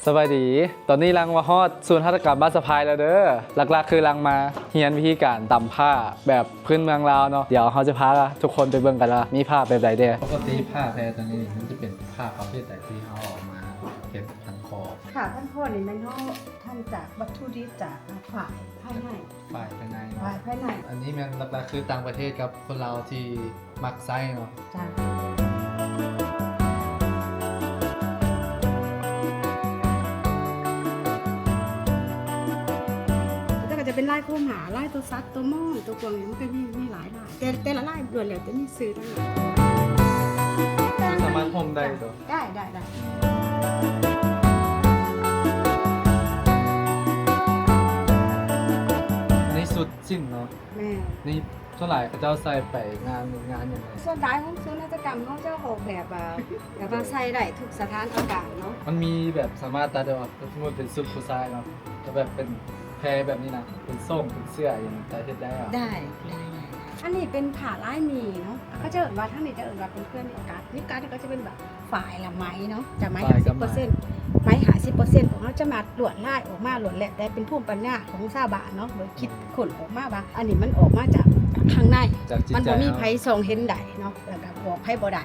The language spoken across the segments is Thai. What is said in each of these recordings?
สบายดีตอนนี้ลังมาฮอดศูนย์หัตถกรรมบ้านสะพายแล้วเด้อหลักๆคือลังมาเรียนวิธีการตำผ้าแบบพื้นเมืองลาวเนาะเดี๋ยวเขาจะพาทุกคนไปเบิ่งกันว่ามีผ้าแบบใดเด้อ ปกติผ้าแพรตัวนี้มันจะเป็นผ้าประเภทไหนที่เขาออกมาเก็บพันคอ ค่ะท่านพ่อนี่มันเขาทำจากวัตถุดิบจากฝ่ายภายใน ฝ่ายภายในเนาะ ฝ่ายภายใน อันนี้มันหลักๆคือต่างประเทศกับคนเราที่มักไส้เนาะ จ้ะแล้วก็จะเป็นลายโคมหาลายตัวซัดตัวม่อนตัวกวางเนี่ยมันก็มีหลายลายแต่ละลายด่วนแล้วจะมีซื้อทั้งนั้น สามารถห่มได้ตัว ได้ อันนี้สุดสิ้นเนาะ แม่ นี่เท่าไหร่เขาเจ้าใส่ไปงานอย่างไร ส่วนท้ายของศูนย์นวัตกรรมเขาจะออกแบบแบบว่าใส่ได้ทุกสถานอากาศเนาะ มันมีแบบสามารถตัดได้ว่าสมมติเป็นสุดผู้ชายเนาะจะแบบเป็นแพรแบบนี้นะเป็นส้มเป็นเสื้ออย่างนี้แต่เฮ็ดได้อะ ได้อันนี้เป็นผ่าลายหมีเนาะก็จะเอิ้นว่าทั้งนี้จะเอิ้นว่าเป็นเพื่อนนิการนิการก็จะเป็นแบบฝ่ายละไม้เนาะจะไม้50%ไม้50%ของเขาจะมาลวดลายออกมาลวดแหลกแต่เป็นภูมิปัญญาของชาวบ้านเนาะโดยคิดขนออกมาว่าอันนี้มันออกมาจากข้างใน จากจิต มัน ใจ บ่มี เนาะ ไผส่องเห็นได้เนาะแล้วก็บอกไผบ่ได้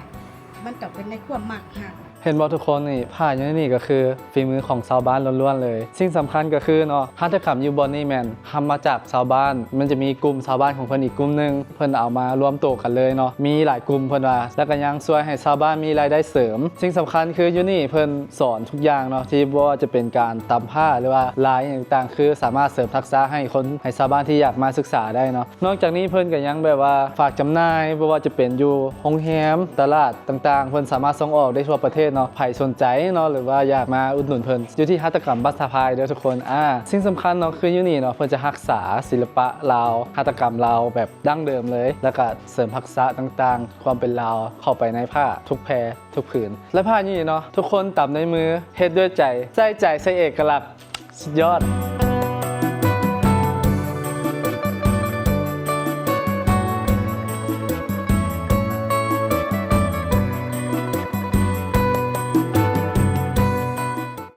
มันต้องเป็นในความมักฮะ เห็นบอกทุกคนนี่ผ้าอยู่ในนี่ก็คือฝีมือของชาวบ้านล้วนๆเลยสิ่งสำคัญก็คือเนาะหัตถกรรมยูบอนนี่แมนทำมาจากชาวบ้าน มันจะมีกลุ่มชาวบ้านของเพิ่นอีกกลุ่มหนึงเพิ่นเอามารวมตัวกันเลยเนาะมีหลายกลุ่มเพิ่นว่าแล้วก็ยังช่วยให้ชาวบ้านมีรายได้เสริม สิ่งสำคัญคืออยู่นี่เพิ่นสอนทุกอย่างเนาะที่บ่ว่าจะเป็นการตำผ้าหรือว่าลายอย่างต่างๆคือสามารถเสริมทักษะให้คนให้ชาวบ้านที่อยากมาศึกษาได้เนาะนอกจากนี้เพิ่นก็ยังแบบว่าฝากจำหน่ายบ่ว่าจะเป็นอยู่โรงแรมตลาดต่างๆเพิ่นสามารถส่งออกได้ทั่วประเทศเนาะใครสนใจเนาะหรือว่าอยากมาอุดหนุนเพิ่นอยู่ที่หัตถกรรมบัสสะพายเด้อทุกคนสิ่งสำคัญเนาะคืออยู่นี่เนาะเพิ่นจะรักษาศิลปะลาวหัตถกรรมลาวแบบดั้งเดิมเลย แล้วก็เสริมทักษะต่างๆ ความเป็นลาวเข้าไปในผ้าทุกแพรทุกผืนและผ้านี่เนาะทุกคนตำในมือเฮ็ดด้วยใจใส่ใจใส่เอกลักษณ์สุดยอด